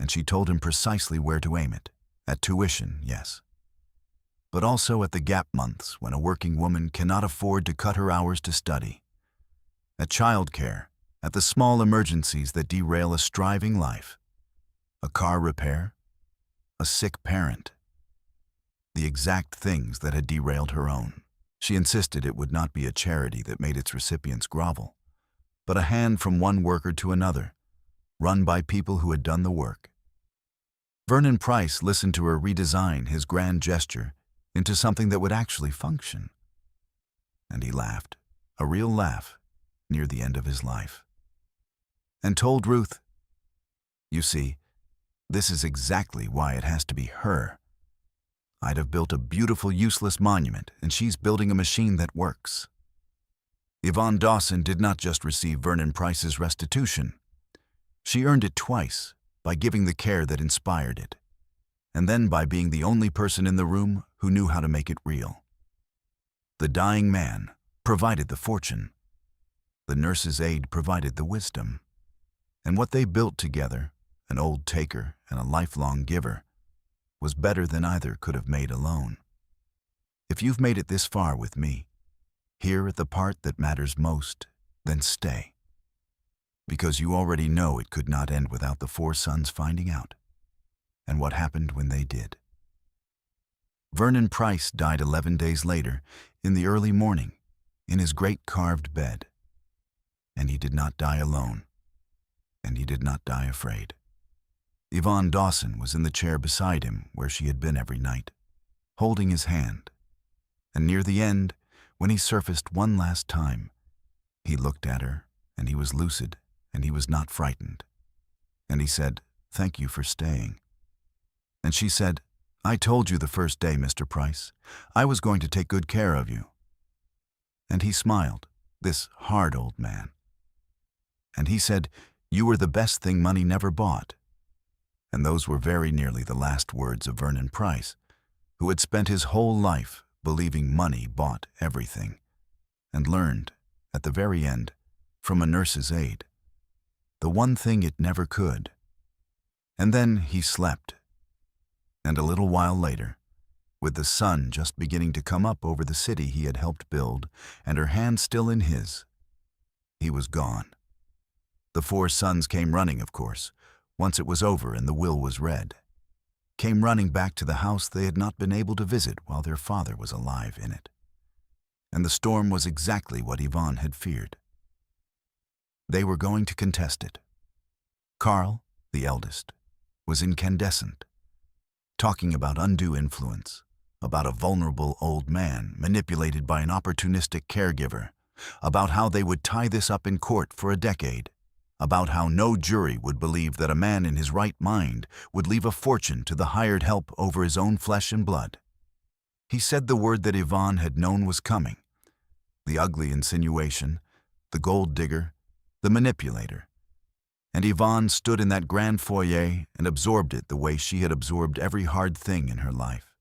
And she told him precisely where to aim it, at tuition, yes, but also at the gap months when a working woman cannot afford to cut her hours to study, at childcare, at the small emergencies that derail a striving life, a car repair, a sick parent, the exact things that had derailed her own. She insisted it would not be a charity that made its recipients grovel, but a hand from one worker to another, run by people who had done the work. Vernon Pryce listened to her redesign his grand gesture into something that would actually function. And he laughed, a real laugh, near the end of his life. And told Ruth, "You see, this is exactly why it has to be her. I'd have built a beautiful, useless monument, and she's building a machine that works." Yvonne Dawson did not just receive Vernon Pryce's restitution. She earned it twice by giving the care that inspired it, and then by being the only person in the room who knew how to make it real. The dying man provided the fortune. The nurse's aide provided the wisdom. And what they built together, an old taker and a lifelong giver, was better than either could have made alone. If you've made it this far with me, here at the part that matters most, then stay. Because you already know it could not end without the four sons finding out, and what happened when they did. Vernon Pryce died 11 days later, in the early morning, in his great carved bed. And he did not die alone, and he did not die afraid. Yvonne Dawson was in the chair beside him where she had been every night, holding his hand. And near the end, when he surfaced one last time, he looked at her, and he was lucid, and he was not frightened. And he said, "Thank you for staying." And she said, "I told you the first day, Mr. Pryce, I was going to take good care of you." And he smiled, this hard old man. And he said, "You were the best thing money never bought." And those were very nearly the last words of Vernon Pryce, who had spent his whole life believing money bought everything, and learned, at the very end, from a nurse's aide, the one thing it never could. And then he slept. And a little while later, with the sun just beginning to come up over the city he had helped build, and her hand still in his, he was gone. The four sons came running, of course, once it was over and the will was read. Came running back to the house they had not been able to visit while their father was alive in it. And the storm was exactly what Yvonne had feared. They were going to contest it. Carl, the eldest, was incandescent, talking about undue influence, about a vulnerable old man manipulated by an opportunistic caregiver, about how they would tie this up in court for a decade, about how no jury would believe that a man in his right mind would leave a fortune to the hired help over his own flesh and blood. He said the word that Yvonne had known was coming, the ugly insinuation, the gold digger, the manipulator. And Yvonne stood in that grand foyer and absorbed it the way she had absorbed every hard thing in her life,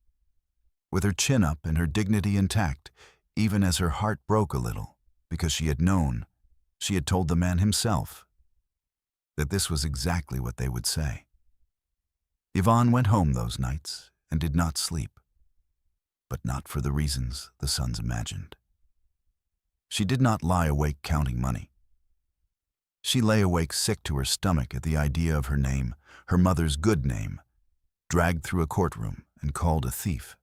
with her chin up and her dignity intact, even as her heart broke a little, because she had known, she had told the man himself, that this was exactly what they would say. Yvonne went home those nights and did not sleep, but not for the reasons the sons imagined. She did not lie awake counting money. She lay awake sick to her stomach at the idea of her name, her mother's good name, dragged through a courtroom and called a thief.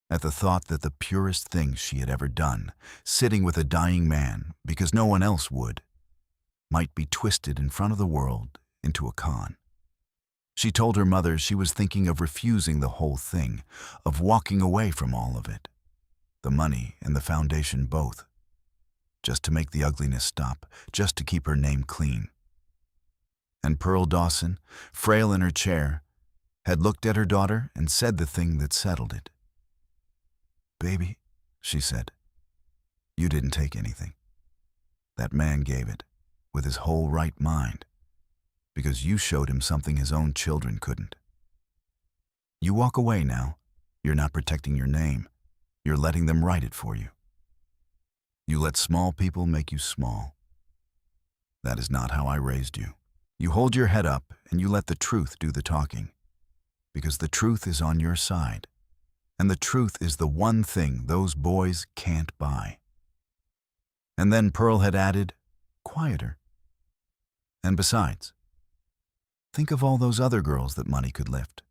At the thought that the purest thing she had ever done, sitting with a dying man because no one else would, might be twisted in front of the world into a con. She told her mother she was thinking of refusing the whole thing, of walking away from all of it, the money and the foundation both, just to make the ugliness stop, just to keep her name clean. And Pearl Dawson, frail in her chair, had looked at her daughter and said the thing that settled it. "Baby," she said, "you didn't take anything. That man gave it, with his whole right mind, because you showed him something his own children couldn't. You walk away now. You're not protecting your name. You're letting them write it for you. You let small people make you small. That is not how I raised you. You hold your head up and you let the truth do the talking, because the truth is on your side, and the truth is the one thing those boys can't buy." And then Pearl had added, "Quieter. And besides, think of all those other girls that money could lift,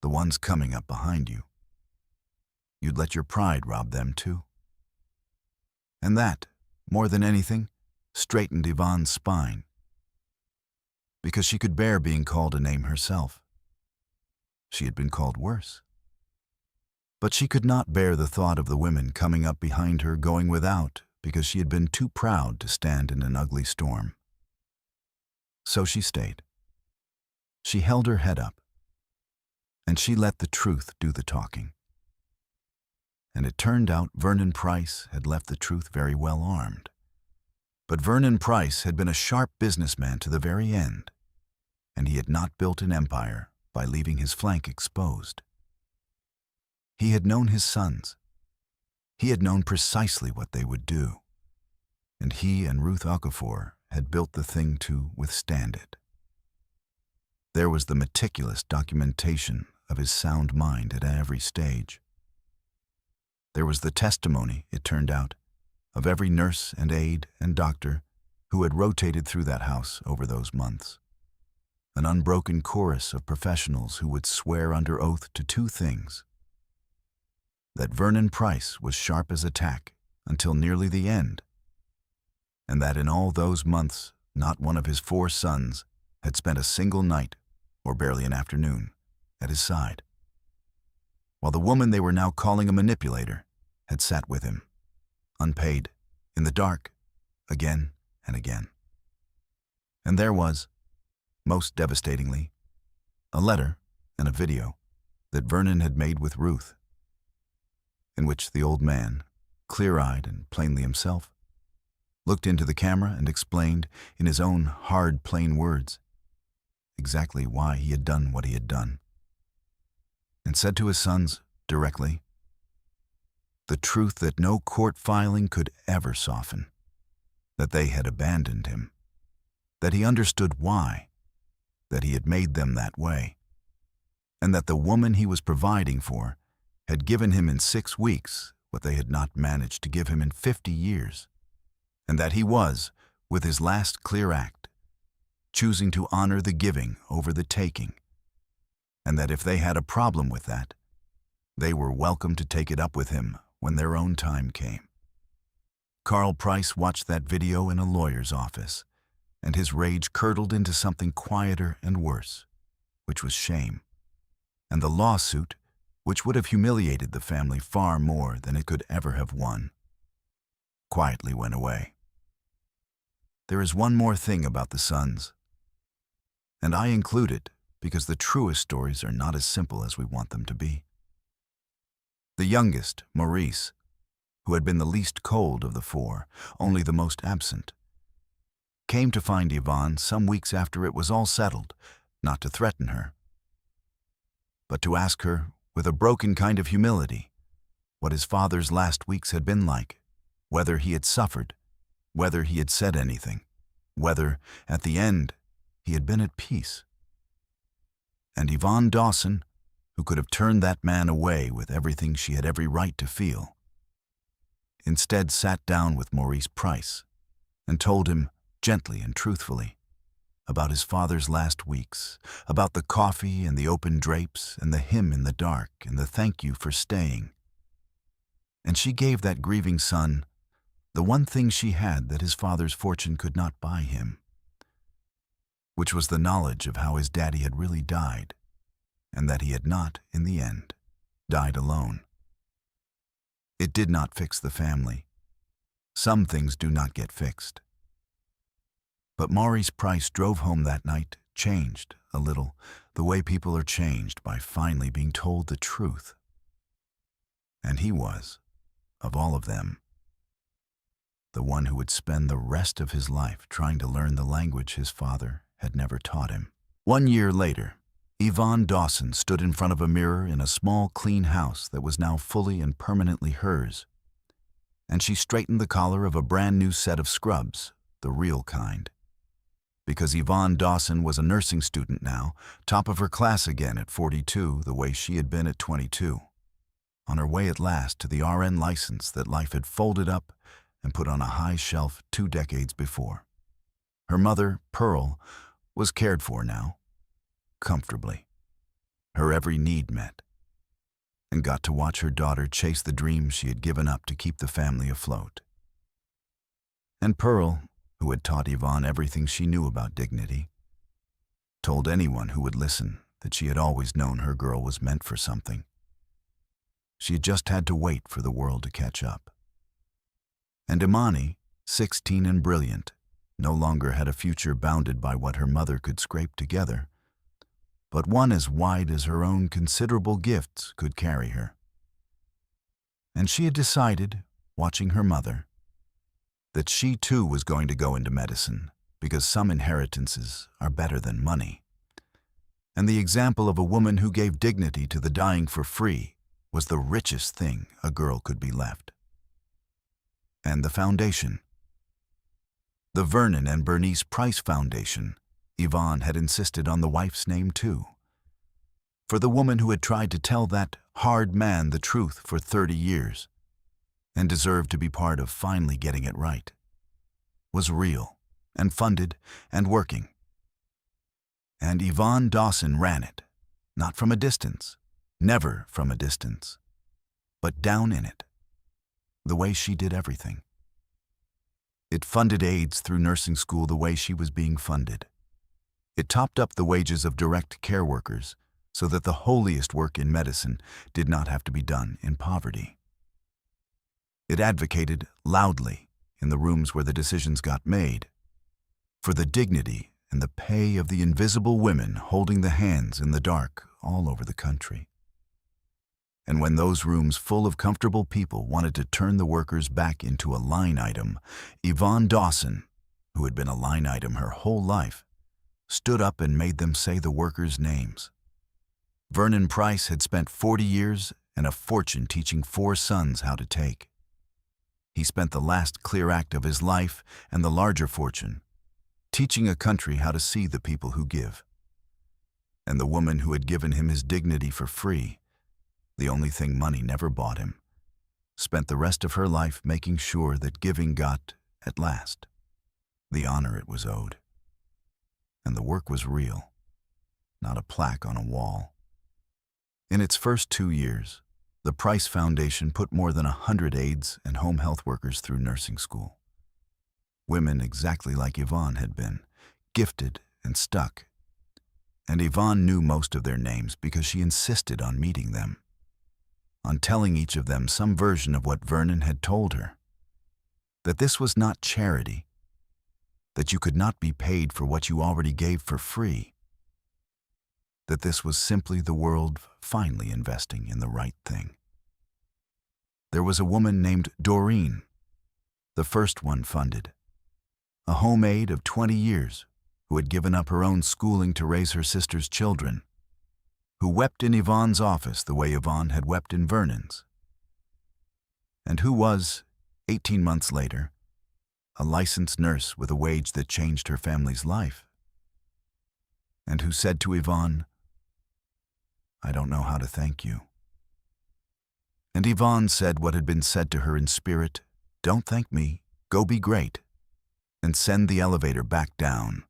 the ones coming up behind you. You'd let your pride rob them too." And that, more than anything, straightened Yvonne's spine. because she could bear being called a name herself. She had been called worse. But she could not bear the thought of the women coming up behind her going without because she had been too proud to stand in an ugly storm. So she stayed. She held her head up, and she let the truth do the talking. And it turned out Vernon Pryce had left the truth very well armed. But Vernon Pryce had been a sharp businessman to the very end, and he had not built an empire by leaving his flank exposed. He had known his sons. He had known precisely what they would do, and he and Ruth Okafor had built the thing to withstand it. There was the meticulous documentation of his sound mind at every stage. There was the testimony, it turned out, of every nurse and aide and doctor who had rotated through that house over those months. An unbroken chorus of professionals who would swear under oath to two things: that Vernon Pryce was sharp as a tack until nearly the end, and that in all those months not one of his 4 sons had spent a single night, or barely an afternoon, at his side, while the woman they were now calling a manipulator had sat with him, unpaid, in the dark, again and again. And there was, most devastatingly, a letter and a video that Vernon had made with Ruth, in which the old man, clear-eyed and plainly himself, looked into the camera and explained, in his own hard, plain words, exactly why he had done what he had done, and said to his sons directly the truth that no court filing could ever soften, that they had abandoned him, that he understood why, that he had made them that way, and that the woman he was providing for had given him in 6 weeks what they had not managed to give him in 50 years, and that he was, with his last clear act, choosing to honor the giving over the taking, and that if they had a problem with that, they were welcome to take it up with him when their own time came. Carl Pryce watched that video in a lawyer's office, and his rage curdled into something quieter and worse, which was shame, and the lawsuit, which would have humiliated the family far more than it could ever have won, quietly went away. There is one more thing about the sons, and I include it because the truest stories are not as simple as we want them to be. The youngest, Maurice, who had been the least cold of the 4, only the most absent, came to find Yvonne some weeks after it was all settled, not to threaten her, but to ask her, with a broken kind of humility, what his father's last weeks had been like, whether he had suffered, whether he had said anything, whether, at the end, he had been at peace. And Yvonne Dawson, who could have turned that man away with everything she had every right to feel, instead sat down with Maurice Pryce and told him, gently and truthfully, about his father's last weeks, about the coffee and the open drapes and the hymn in the dark and the thank you for staying. And she gave that grieving son the one thing she had that his father's fortune could not buy him, which was the knowledge of how his daddy had really died, and that he had not, in the end, died alone. It did not fix the family. Some things do not get fixed. But Maurice Pryce drove home that night, changed, a little, the way people are changed by finally being told the truth. And he was, of all of them, the one who would spend the rest of his life trying to learn the language his father had never taught him. 1 year later, Yvonne Dawson stood in front of a mirror in a small, clean house that was now fully and permanently hers, and she straightened the collar of a brand new set of scrubs, the real kind. Because Yvonne Dawson was a nursing student now, top of her class again at 42, the way she had been at 22, on her way at last to the RN license that life had folded up and put on a high shelf 2 decades before. Her mother, Pearl, was cared for now, comfortably, her every need met, and got to watch her daughter chase the dreams she had given up to keep the family afloat. And Pearl, who had taught Yvonne everything she knew about dignity, told anyone who would listen that she had always known her girl was meant for something. She had just had to wait for the world to catch up. And Imani, 16 and brilliant, no longer had a future bounded by what her mother could scrape together, but one as wide as her own considerable gifts could carry her. And she had decided, watching her mother, that she too was going to go into medicine because some inheritances are better than money. And the example of a woman who gave dignity to the dying for free was the richest thing a girl could be left. And the foundation. The Vernon and Bernice Pryce Foundation. Yvonne had insisted on the wife's name too. For the woman who had tried to tell that hard man the truth for 30 years and deserved to be part of finally getting it right, was real and funded and working. And Yvonne Dawson ran it, not from a distance, never from a distance, but down in it, the way she did everything. It funded aides through nursing school the way she was being funded. It topped up the wages of direct care workers so that the holiest work in medicine did not have to be done in poverty. It advocated loudly in the rooms where the decisions got made for the dignity and the pay of the invisible women holding the hands in the dark all over the country. And when those rooms full of comfortable people wanted to turn the workers back into a line item, Yvonne Dawson, who had been a line item her whole life, stood up and made them say the workers' names. Vernon Pryce had spent 40 years and a fortune teaching 4 sons how to take. He spent the last clear act of his life and the larger fortune teaching a country how to see the people who give. And the woman who had given him his dignity for free, the only thing money never bought him, spent the rest of her life making sure that giving got, at last, the honor it was owed. And the work was real, not a plaque on a wall. In its first 2 years, the Pryce Foundation put more than 100 aides and home health workers through nursing school. Women exactly like Yvonne had been, gifted and stuck. And Yvonne knew most of their names because she insisted on meeting them, on telling each of them some version of what Vernon had told her, that this was not charity, that you could not be paid for what you already gave for free, that this was simply the world finally investing in the right thing. There was a woman named Doreen, the first one funded, a home aide of 20 years who had given up her own schooling to raise her sister's children, who wept in Yvonne's office the way Yvonne had wept in Vernon's, and who was, 18 months later, a licensed nurse with a wage that changed her family's life, and who said to Yvonne, "I don't know how to thank you." And Yvonne said what had been said to her in spirit, "Don't thank me, go be great, and send the elevator back down."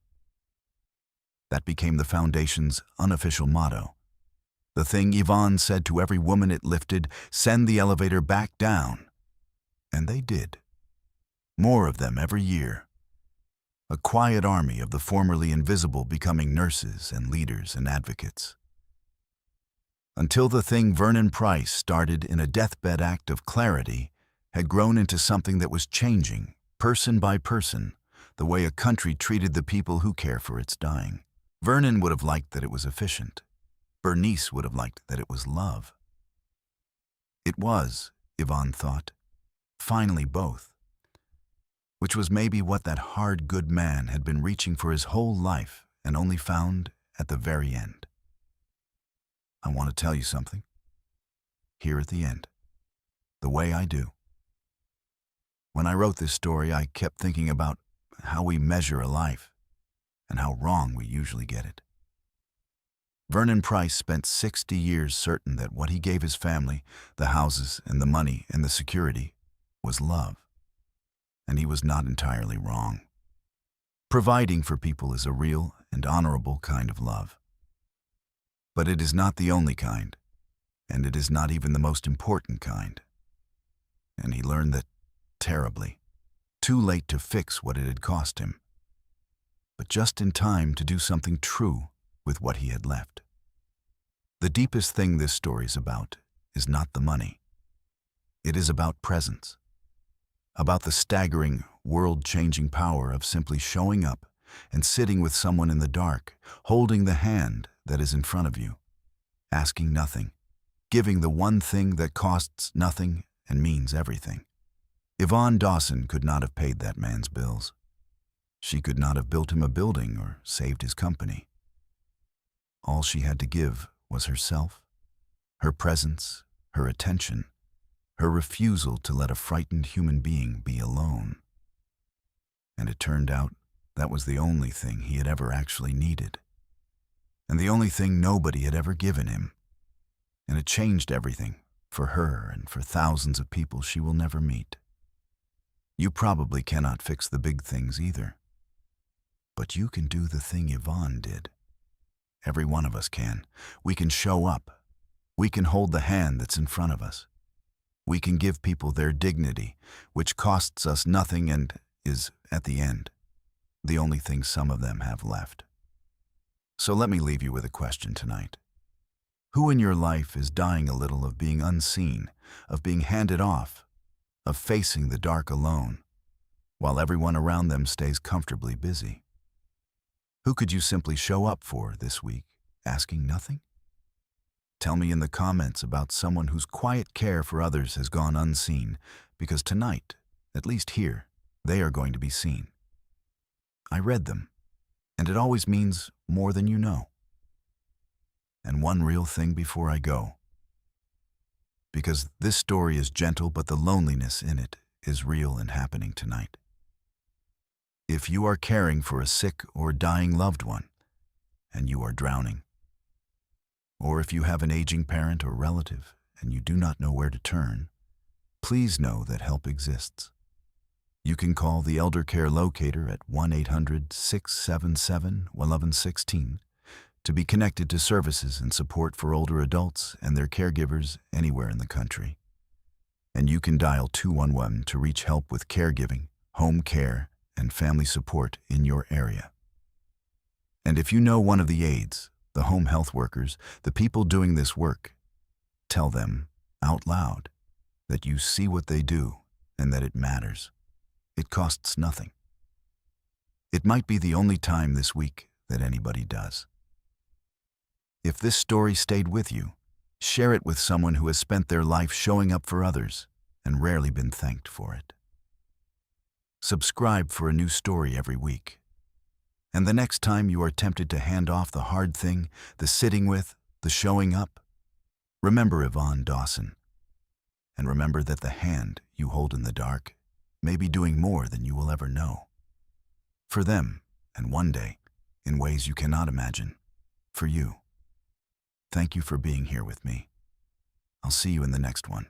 That became the Foundation's unofficial motto. The thing Yvonne said to every woman it lifted, send the elevator back down. And they did. More of them every year. A quiet army of the formerly invisible becoming nurses and leaders and advocates. Until the thing Vernon Pryce started in a deathbed act of clarity had grown into something that was changing, person by person, the way a country treated the people who care for its dying. Vernon would have liked that it was efficient. Bernice would have liked that it was love. It was, Yvonne thought, finally both, which was maybe what that hard, good man had been reaching for his whole life and only found at the very end. I want to tell you something, here at the end, the way I do. When I wrote this story, I kept thinking about how we measure a life and how wrong we usually get it. Vernon Pryce spent 60 years certain that what he gave his family, the houses and the money and the security, was love. And he was not entirely wrong. Providing for people is a real and honorable kind of love. But it is not the only kind, and it is not even the most important kind. And he learned that terribly, too late to fix what it had cost him, but just in time to do something true with what he had left. The deepest thing this story's about is not the money. It is about presence, about the staggering, world-changing power of simply showing up and sitting with someone in the dark, holding the hand that is in front of you, asking nothing, giving the one thing that costs nothing and means everything. Yvonne Dawson could not have paid that man's bills. She could not have built him a building or saved his company. All she had to give was herself, her presence, her attention, her refusal to let a frightened human being be alone. And it turned out that was the only thing he had ever actually needed, and the only thing nobody had ever given him. And it changed everything for her and for thousands of people she will never meet. You probably cannot fix the big things either, but you can do the thing Yvonne did. Every one of us can. We can show up. We can hold the hand that's in front of us. We can give people their dignity, which costs us nothing and is, at the end, the only thing some of them have left. So let me leave you with a question tonight. Who in your life is dying a little of being unseen, of being handed off, of facing the dark alone, while everyone around them stays comfortably busy? Who could you simply show up for this week, asking nothing? Tell me in the comments about someone whose quiet care for others has gone unseen, because tonight, at least here, they are going to be seen. I read them, and it always means more than you know. And one real thing before I go, because this story is gentle, but the loneliness in it is real and happening tonight. If you are caring for a sick or dying loved one, and you are drowning, or if you have an aging parent or relative and you do not know where to turn, please know that help exists. You can call the Elder Care Locator at 1-800-677-1116 to be connected to services and support for older adults and their caregivers anywhere in the country. And you can dial 211 to reach help with caregiving, home care, and family support in your area. And if you know one of the aides, the home health workers, the people doing this work, tell them out loud that you see what they do and that it matters. It costs nothing. It might be the only time this week that anybody does. If this story stayed with you, share it with someone who has spent their life showing up for others and rarely been thanked for it. Subscribe for a new story every week. And the next time you are tempted to hand off the hard thing, the sitting with, the showing up, remember Yvonne Dawson. And remember that the hand you hold in the dark may be doing more than you will ever know. For them, and one day, in ways you cannot imagine, for you. Thank you for being here with me. I'll see you in the next one.